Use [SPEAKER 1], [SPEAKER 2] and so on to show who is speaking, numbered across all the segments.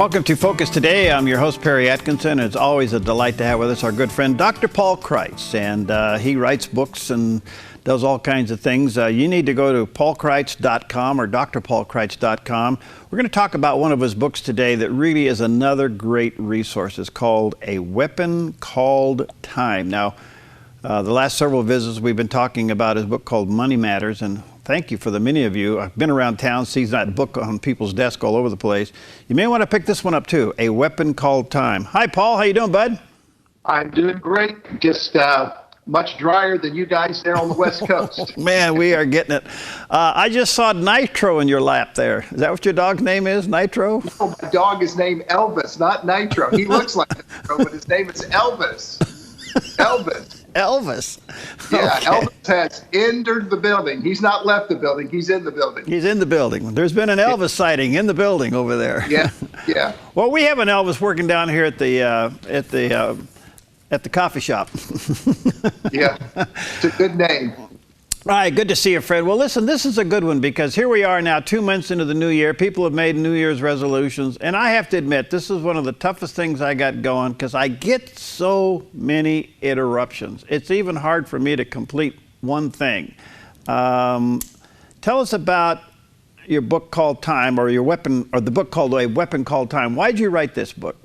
[SPEAKER 1] Welcome to Focus Today. I'm your host, Perry Atkinson, and it's always a delight to have with us our good friend, Dr. Paul Kreitz. And he writes books and does all kinds of things. You need to go to paulkreitz.com or drpaulkreitz.com. We're going to talk about one of his books today that really is another great resource. It's called A Weapon Called Time. Now, the last several visits we've been talking about his book called Money Matters, and thank you for the many of you. I've been around town, seeing that book on people's desk all over the place. You may want to pick this one up too, A Weapon Called Time. Hi, Paul. How you doing, bud?
[SPEAKER 2] I'm doing great. Just much drier than you guys there on the West Coast.
[SPEAKER 1] Man, we are getting it. I just saw Nitro in your lap there. Is that what your dog's name is, Nitro?
[SPEAKER 2] No, my dog is named Elvis, not Nitro. He looks like Nitro, but his name is Elvis. Elvis.
[SPEAKER 1] Elvis.
[SPEAKER 2] Yeah,
[SPEAKER 1] Okay.
[SPEAKER 2] Elvis has entered the building. He's not left the building. He's in the building.
[SPEAKER 1] He's in the building. There's been an Elvis sighting in the building over there.
[SPEAKER 2] Yeah, yeah.
[SPEAKER 1] Well, we have an Elvis working down here at the coffee shop.
[SPEAKER 2] Yeah, it's a good name.
[SPEAKER 1] All right, good to see you, Fred. Well, listen, this is a good one because here we are now 2 months into the new year. People have made New Year's resolutions. And I have to admit, this is one of the toughest things I got going because I get so many interruptions. It's even hard for me to complete one thing. Tell us about your book called Time, or the book called A Weapon Called Time. Why did you write this book?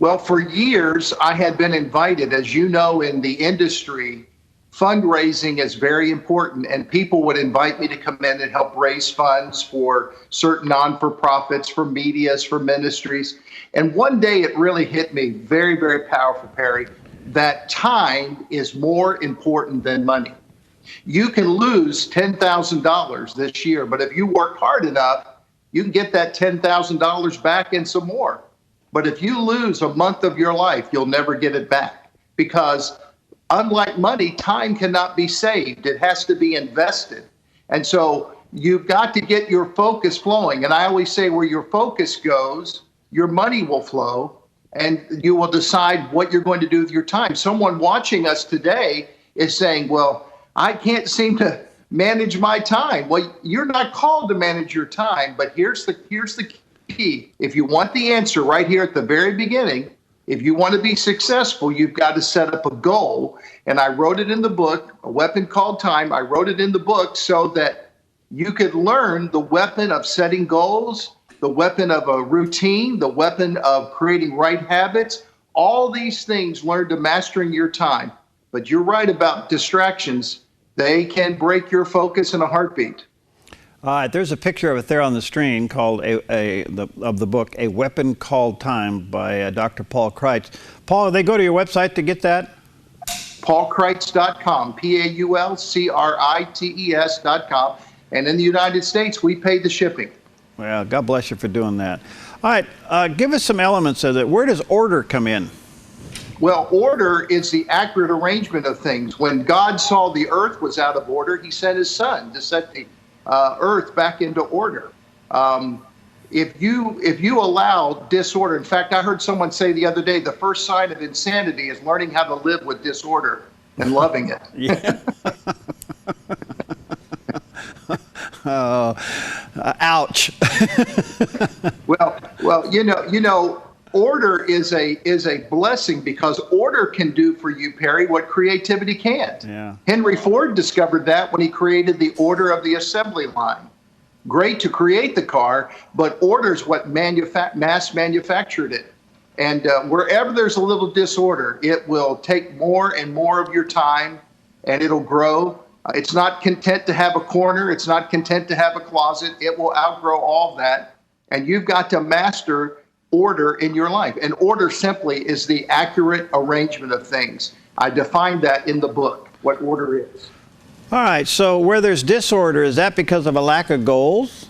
[SPEAKER 2] Well, for years, I had been invited, as you know, in the industry. Fundraising is very important, and people would invite me to come in and help raise funds for certain non-for-profits, for medias, for ministries. And one day it really hit me very, very powerful, Perry, that time is more important than money. You can lose $10,000 this year, but if you work hard enough, you can get that $10,000 back and some more. But if you lose a month of your life, you'll never get it back, because unlike money, time cannot be saved. It has to be invested. And so you've got to get your focus flowing. And I always say where your focus goes, your money will flow, and you will decide what you're going to do with your time. Someone watching us today is saying, well, I can't seem to manage my time. Well, you're not called to manage your time, but here's the key. If you want the answer right here at the very beginning, if you want to be successful, you've got to set up a goal. And I wrote it in the book, A Weapon Called Time. I wrote it in the book so that you could learn the weapon of setting goals, the weapon of a routine, the weapon of creating right habits. All these things learn to mastering your time. But you're right about distractions. They can break your focus in a heartbeat.
[SPEAKER 1] All right, there's a picture of it there on the screen called of the book, A Weapon Called Time by Dr. Paul Kreitz. Paul, they go to your website to get that?
[SPEAKER 2] paulkreitz.com, paulkreitz.com. And in the United States, we pay the shipping.
[SPEAKER 1] Well, God bless you for doing that. All right, give us some elements of it. Where does order come in?
[SPEAKER 2] Well, order is the accurate arrangement of things. When God saw the earth was out of order, he sent his son to set the earth back into order. If you allow disorder, in fact, I heard someone say the other day, the first sign of insanity is learning how to live with disorder and loving it.
[SPEAKER 1] Yeah. Oh, ouch.
[SPEAKER 2] Well, you know, order is a blessing, because order can do for you, Perry, what creativity can't.
[SPEAKER 1] Yeah.
[SPEAKER 2] Henry Ford discovered that when he created the order of the assembly line. Great to create the car, but order is what mass manufactured it. And wherever there's a little disorder, it will take more and more of your time, and it'll grow. It's not content to have a corner. It's not content to have a closet. It will outgrow all that. And you've got to master order in your life. And order simply is the accurate arrangement of things. I defined that in the book, what order is.
[SPEAKER 1] All right, so where there's disorder, is that because of a lack of goals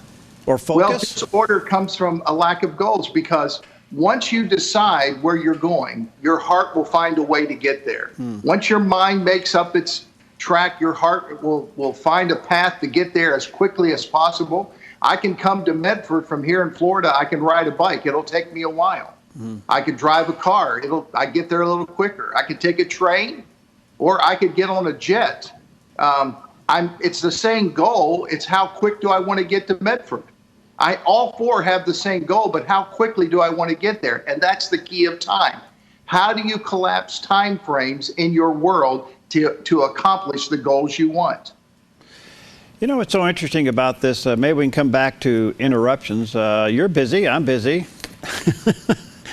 [SPEAKER 1] or focus?
[SPEAKER 2] Well, disorder comes from a lack of goals, because once you decide where you're going, your heart will find a way to get there. Once your mind makes up its track, your heart will find a path to get there as quickly as possible. I can come to Medford from here in Florida. I can ride a bike. It'll take me a while. I could drive a car. I get there a little quicker. I could take a train, or I could get on a jet. It's the same goal. It's how quick do I want to get to Medford? All four have the same goal, but how quickly do I want to get there? And that's the key of time. How do you collapse time frames in your world to accomplish the goals you want?
[SPEAKER 1] You know what's so interesting about this? Maybe we can come back to interruptions. You're busy, I'm busy.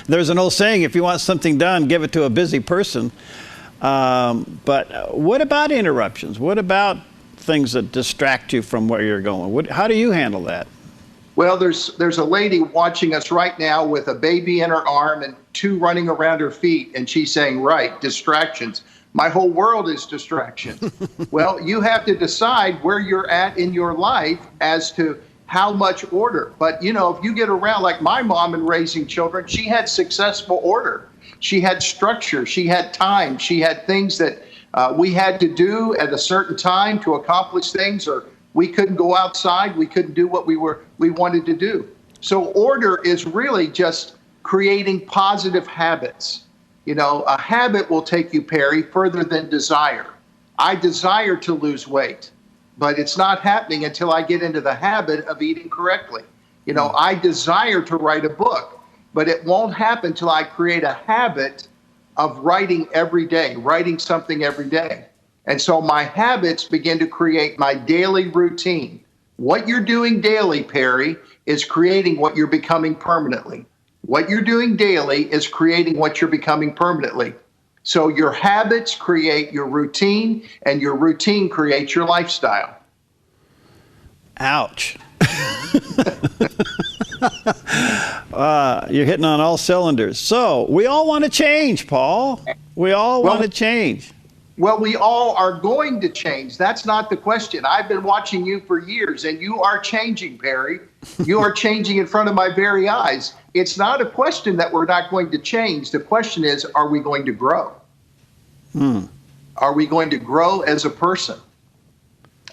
[SPEAKER 1] There's an old saying, if you want something done, give it to a busy person. But what about interruptions? What about things that distract you from where you're going? How do you handle that?
[SPEAKER 2] Well, there's a lady watching us right now with a baby in her arm and two running around her feet, and she's saying, right, distractions. My whole world is distraction. Well, you have to decide where you're at in your life as to how much order. But, you know, if you get around, like my mom in raising children, she had successful order. She had structure. She had time. She had things that we had to do at a certain time to accomplish things, or we couldn't go outside. We couldn't do what we wanted to do. So order is really just creating positive habits. You know, a habit will take you, Perry, further than desire. I desire to lose weight, but it's not happening until I get into the habit of eating correctly. You know, I desire to write a book, but it won't happen until I create a habit of writing every day, writing something every day. And so my habits begin to create my daily routine. What you're doing daily, Perry, is creating what you're becoming permanently. What you're doing daily is creating what you're becoming permanently. So your habits create your routine, and your routine creates your lifestyle.
[SPEAKER 1] Ouch. You're hitting on all cylinders. So we all want to change, Paul. We all want to change.
[SPEAKER 2] Well, we all are going to change. That's not the question. I've been watching you for years, and you are changing, Perry. You are changing in front of my very eyes. It's not a question that we're not going to change. The question is, are we going to grow? Are we going to grow as a person?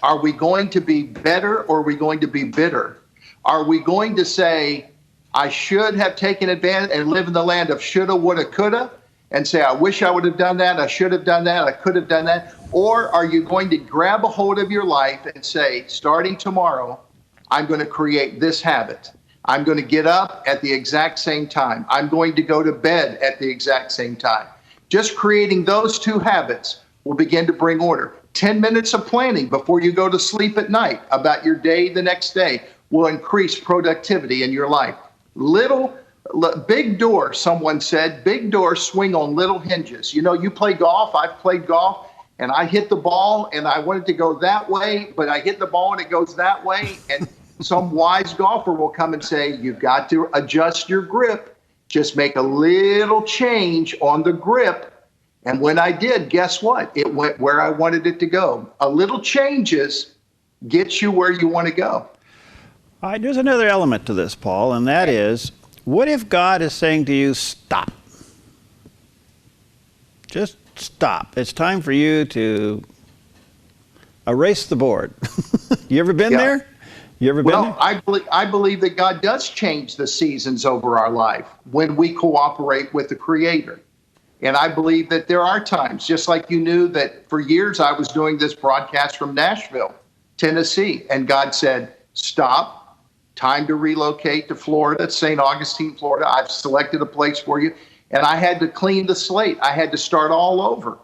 [SPEAKER 2] Are we going to be better, or are we going to be bitter? Are we going to say, I should have taken advantage and live in the land of shoulda, woulda, coulda, and say, I wish I would have done that, I should have done that, I could have done that? Or are you going to grab a hold of your life and say, starting tomorrow, I'm going to create this habit. I'm going to get up at the exact same time. I'm going to go to bed at the exact same time. Just creating those two habits will begin to bring order. 10 minutes of planning before you go to sleep at night about your day the next day will increase productivity in your life. Big door, someone said, big doors swing on little hinges. You know, you play golf, I've played golf, and I hit the ball and I wanted to go that way, but I hit the ball and it goes that way. And some wise golfer will come and say, you've got to adjust your grip. Just make a little change on the grip. And when I did, guess what? It went where I wanted it to go. A little changes gets you where you want to go.
[SPEAKER 1] All right, there's another element to this, Paul, and that is, what if God is saying to you, stop? Just stop. It's time for you to erase the board. You ever been there? You ever been there?
[SPEAKER 2] I believe that God does change the seasons over our life when we cooperate with the Creator. And I believe that there are times, just like you knew that for years I was doing this broadcast from Nashville, Tennessee, and God said, stop. Time to relocate to Florida, St. Augustine, Florida. I've selected a place for you. And I had to clean the slate. I had to start all over.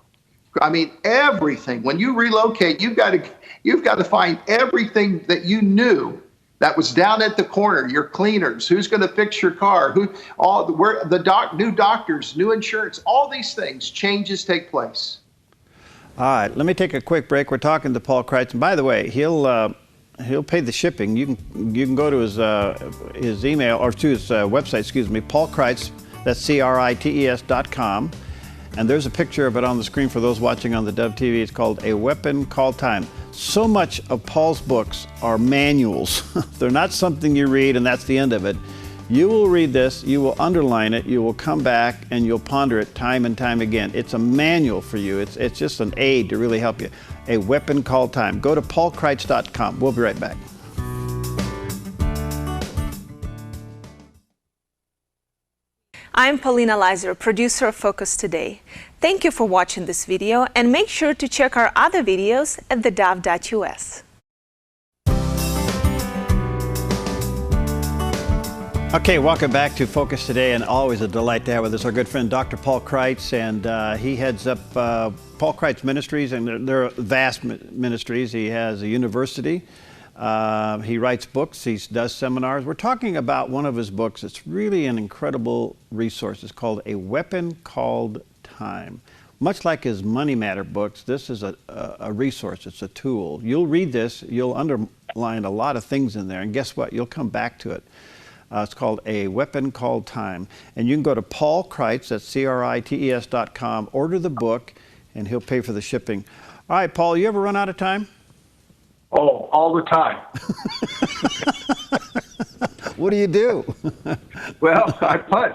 [SPEAKER 2] I mean, everything. When you relocate, you've got to find everything that you knew that was down at the corner. Your cleaners, who's going to fix your car, new doctors, new insurance, all these things, changes take place.
[SPEAKER 1] All right, let me take a quick break. We're talking to Paul Kreitz. And by the way, he'll pay the shipping. You can go to his email, or to his website, excuse me, Paul Kreitz, that's CRITES.com. And there's a picture of it on the screen for those watching on the Dove TV. It's called A Weapon Called Time. So much of Paul's books are manuals. They're not something you read and that's the end of it. You will read this, you will underline it, you will come back and you'll ponder it time and time again. It's a manual for you. It's just an aid to really help you. A Weapon Called Time. Go to paulkreitz.com. We'll be right back.
[SPEAKER 3] I'm Paulina Leiser, producer of Focus Today. Thank you for watching this video, and make sure to check our other videos at theDove.us.
[SPEAKER 1] Okay, welcome back to Focus Today, and always a delight to have with us our good friend Dr. Paul Kreitz, and he heads up Paul Kreitz Ministries, and they're vast ministries. He has a university, he writes books, he does seminars. We're talking about one of his books. It's really an incredible resource. It's called A Weapon Called Time. Much like his Money Matter books, this is a resource, it's a tool. You'll read this, you'll underline a lot of things in there, and guess what? You'll come back to it. It's called A Weapon Called Time. And you can go to Paul Kreitz, that's CRITES.com, order the book, and he'll pay for the shipping. All right, Paul, you ever run out of time?
[SPEAKER 4] Oh, all the time.
[SPEAKER 1] What do you do?
[SPEAKER 4] Well, I punt.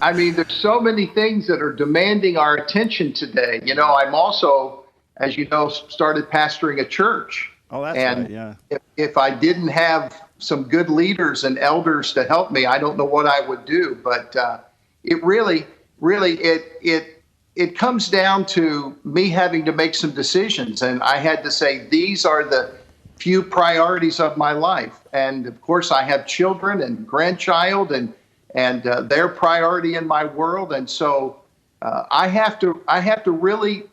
[SPEAKER 2] I mean, there's so many things that are demanding our attention today. You know, I'm also, as you know, started pastoring a church.
[SPEAKER 1] Oh, that's
[SPEAKER 2] and
[SPEAKER 1] right, yeah.
[SPEAKER 2] If I didn't have some good leaders and elders to help me, I don't know what I would do. But it really, it comes down to me having to make some decisions. And I had to say, these are the few priorities of my life. And of course, I have children and grandchild and their priority in my world. And so I have to really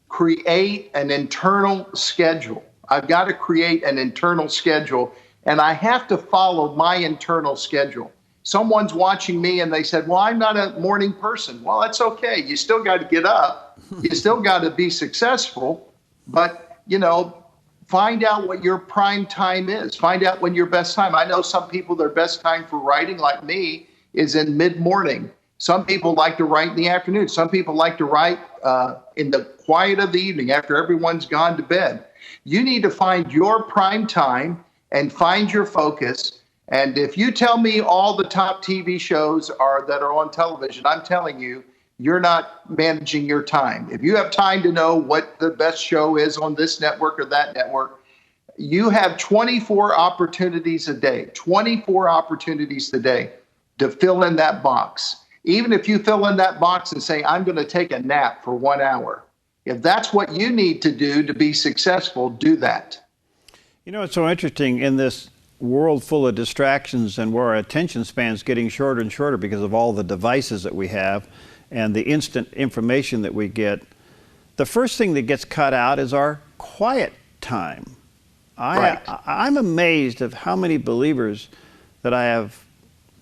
[SPEAKER 2] create an internal schedule. I've got to create an internal schedule, and I have to follow my internal schedule. Someone's watching me and they said, well, I'm not a morning person. Well, that's okay. You still got to get up. You still got to be successful. But, you know, find out what your prime time is. Find out when your best time. I know some people, their best time for writing, like me, is in mid-morning. Some people like to write in the afternoon. Some people like to write in the quiet of the evening after everyone's gone to bed. You need to find your prime time and find your focus. And if you tell me all the top TV shows that are on television, I'm telling you, you're not managing your time. If you have time to know what the best show is on this network or that network, you have 24 opportunities a day, 24 opportunities a day to fill in that box. Even if you fill in that box and say, I'm going to take a nap for 1 hour, if that's what you need to do to be successful, do that.
[SPEAKER 1] You know, it's so interesting in this world full of distractions and where our attention span's getting shorter and shorter because of all the devices that we have and the instant information that we get. The first thing that gets cut out is our quiet time. I'm amazed of how many believers that I have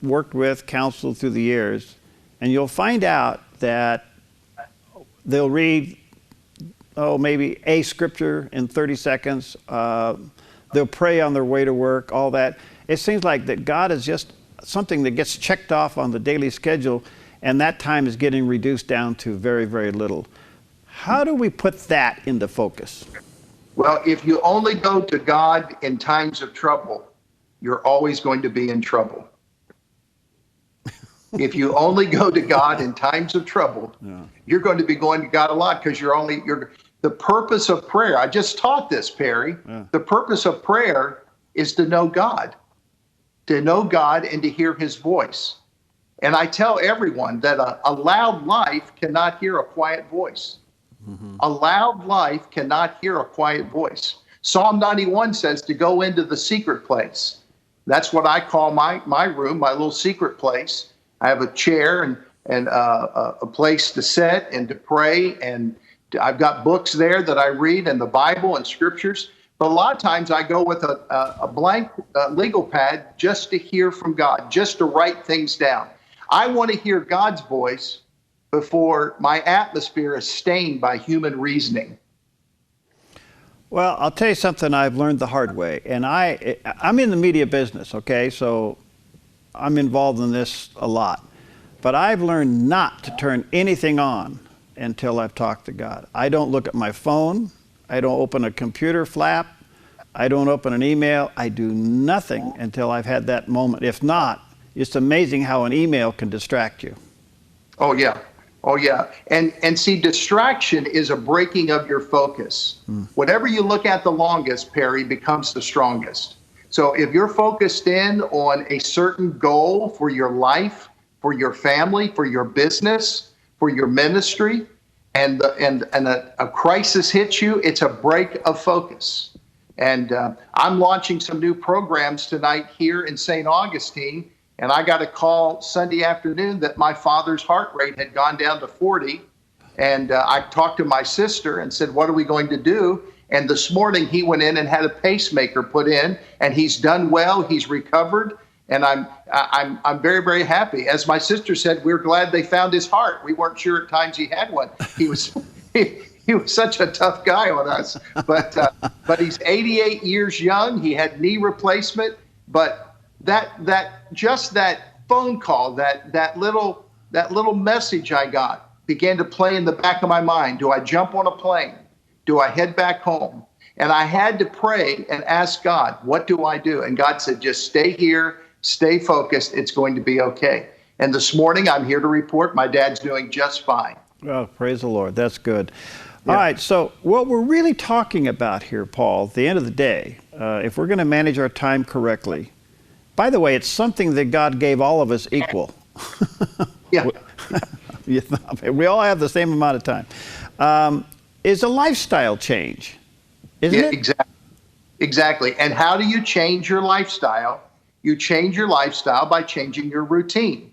[SPEAKER 1] worked with, counseled through the years, and you'll find out that they'll read maybe a scripture in 30 seconds. They'll pray on their way to work, all that. It seems like that God is just something that gets checked off on the daily schedule, and that time is getting reduced down to very, very little. How do we put that into focus?
[SPEAKER 2] Well, if you only go to God in times of trouble, you're always going to be in trouble. If you only go to God in times of trouble, you're going to be going to God a lot because the purpose of prayer. I just taught this, Perry. The purpose of prayer is to know God and to hear his voice. And I tell everyone that a loud life cannot hear a quiet voice. Mm-hmm. A loud life cannot hear a quiet voice. Psalm 91 says to go into the secret place. That's what I call my room, my little secret place. I have a chair and a place to sit and to pray, and I've got books there that I read and the Bible and scriptures. But a lot of times I go with a blank legal pad just to hear from God, just to write things down. I want to hear God's voice before my atmosphere is stained by human reasoning.
[SPEAKER 1] Well, I'll tell you something I've learned the hard way. And I'm in the media business, okay? So I'm involved in this a lot. But I've learned not to turn anything on until I've talked to God. I don't look at my phone. I don't open a computer flap. I don't open an email. I do nothing until I've had that moment. If not, it's amazing how an email can distract you.
[SPEAKER 2] Oh, yeah. Oh, yeah. And see, distraction is a breaking of your focus. Whatever you look at the longest, Perry, becomes the strongest. So if you're focused in on a certain goal for your life, for your family, for your business, for your ministry, and a crisis hits you, it's a break of focus. And I'm launching some new programs tonight here in St. Augustine. And I got a call Sunday afternoon that my father's heart rate had gone down to 40. And I talked to my sister and said, what are we going to do? And this morning he went in and had a pacemaker put in, and he's done well. He's recovered. And I'm very, very happy. As my sister said, we're glad they found his heart. We weren't sure at times he had one. He was he was such a tough guy on us. But he's 88 years young. He had knee replacement. But that phone call, that little message I got began to play in the back of my mind. Do I jump on a plane? Do I head back home? And I had to pray and ask God, what do I do? And God said, just stay here, stay focused. It's going to be okay. And this morning, I'm here to report my dad's doing just fine.
[SPEAKER 1] Well, praise the Lord. That's good. Yeah. All right. So what we're really talking about here, Paul, at the end of the day, if we're going to manage our time correctly, by the way, it's something that God gave all of us equal.
[SPEAKER 2] Yeah.
[SPEAKER 1] We all have the same amount of time. Is a lifestyle change, isn't it?
[SPEAKER 2] Exactly. And how do you change your lifestyle? You change your lifestyle by changing your routine.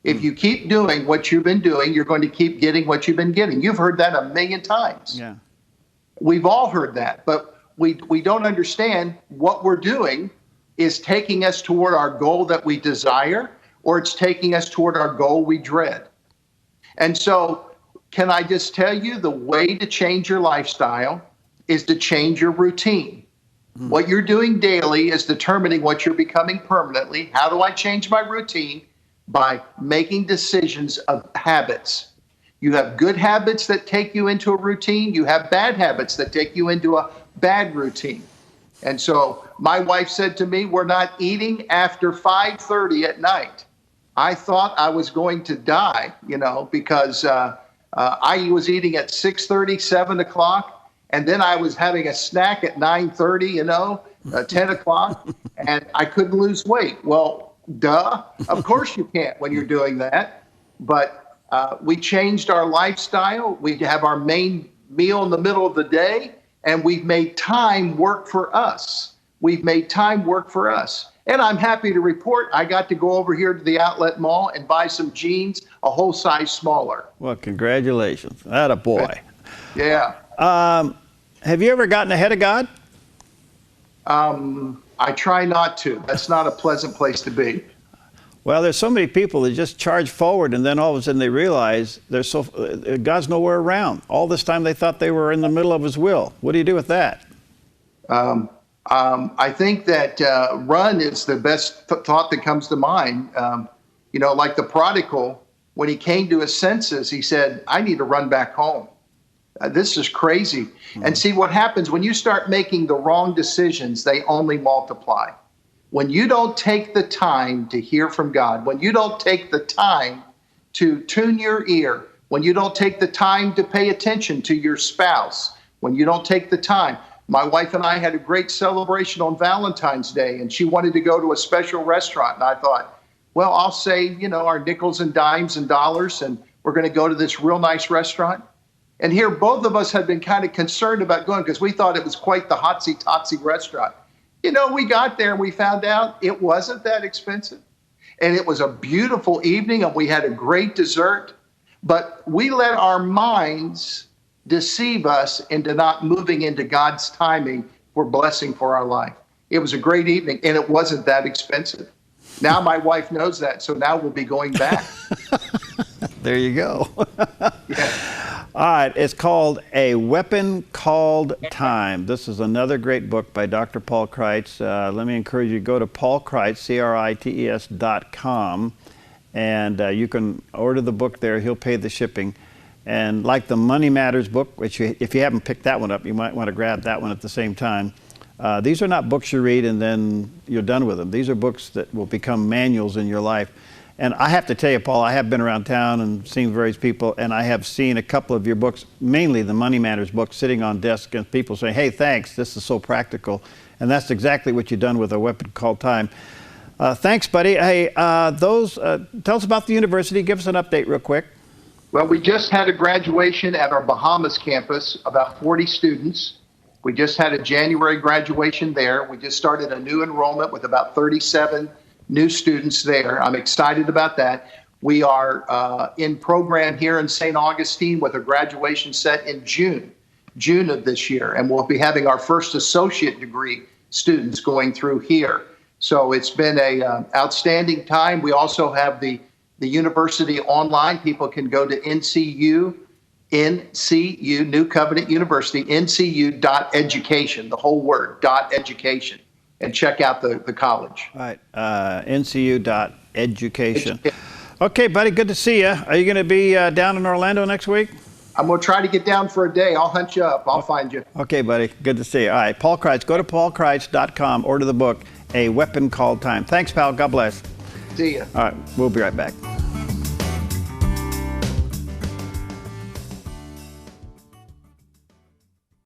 [SPEAKER 2] If you keep doing what you've been doing, you're going to keep getting what you've been getting. You've heard that a million times.
[SPEAKER 1] Yeah.
[SPEAKER 2] We've all heard that, but we don't understand what we're doing is taking us toward our goal that we desire, or it's taking us toward our goal we dread. And so, can I just tell you, the way to change your lifestyle is to change your routine. What you're doing daily is determining what you're becoming permanently. How do I change my routine? By making decisions of habits. You have good habits that take you into a routine. You have bad habits that take you into a bad routine. And so my wife said to me, we're not eating after 5:30 at night. I thought I was going to die, because I was eating at 6:30, 7 o'clock, and then I was having a snack at 9:30, 10 o'clock, and I couldn't lose weight. Well, duh. Of course you can't when you're doing that. But we changed our lifestyle. We have our main meal in the middle of the day, and we've made time work for us. We've made time work for us. And I'm happy to report I got to go over here to the outlet mall and buy some jeans a whole size smaller.
[SPEAKER 1] Well, congratulations. Atta boy.
[SPEAKER 2] Yeah.
[SPEAKER 1] Have you ever gotten ahead of God?
[SPEAKER 2] I try not to. That's not a pleasant place to be.
[SPEAKER 1] Well, there's so many people that just charge forward, and then all of a sudden they realize God's nowhere around. All this time they thought they were in the middle of His will. What do you do with that?
[SPEAKER 2] I think that run is the best thought that comes to mind. Like the prodigal, when he came to his senses, he said, I need to run back home. This is crazy. Mm-hmm. And see what happens when you start making the wrong decisions, they only multiply. When you don't take the time to hear from God, when you don't take the time to tune your ear, when you don't take the time to pay attention to your spouse, when you don't take the time. My wife and I had a great celebration on Valentine's Day, and she wanted to go to a special restaurant. And I thought, well, I'll save, our nickels and dimes and dollars, and we're going to go to this real nice restaurant. And here, both of us had been kind of concerned about going because we thought it was quite the hotsy-totsy restaurant. We got there and we found out it wasn't that expensive. And it was a beautiful evening, and we had a great dessert. But we let our minds deceive us into not moving into God's timing for blessing for our life. It was a great evening, and it wasn't that expensive. Now my wife knows that, so now we'll be going back.
[SPEAKER 1] There you go.
[SPEAKER 2] Yeah.
[SPEAKER 1] All right, it's called A Weapon Called Time. This is another great book by Dr. Paul Kreitz. Let me encourage you to go to paulkreitz.com, and you can order the book there. He'll pay the shipping. And like the Money Matters book, which if you haven't picked that one up, you might want to grab that one at the same time. These are not books you read and then you're done with them. These are books that will become manuals in your life. And I have to tell you, Paul, I have been around town and seen various people, and I have seen a couple of your books, mainly the Money Matters book, sitting on desks and people saying, hey, thanks, this is so practical. And that's exactly what you've done with A Weapon Called Time. Thanks, buddy. Hey, tell us about the university. Give us an update real quick.
[SPEAKER 2] Well, we just had a graduation at our Bahamas campus, about 40 students. We just had a January graduation there. We just started a new enrollment with about 37 new students there. I'm excited about that. We are in program here in St. Augustine with a graduation set in June of this year, and we'll be having our first associate degree students going through here. So it's been a outstanding time. We also have the university online. People can go to NCU, New Covenant University, ncu.education, the whole word, .education, and check out the college.
[SPEAKER 1] All right, ncu.education. Okay, buddy, good to see you. Are you going to be down in Orlando next week?
[SPEAKER 2] I'm going to try to get down for a day. I'll hunt you up. I'll find you.
[SPEAKER 1] Okay, buddy, good to see you. All right, Paul Kreitz, go to paulkreitz.com, order the book, A Weapon Called Time. Thanks, pal. God bless.
[SPEAKER 2] See you.
[SPEAKER 1] All right, we'll be right back.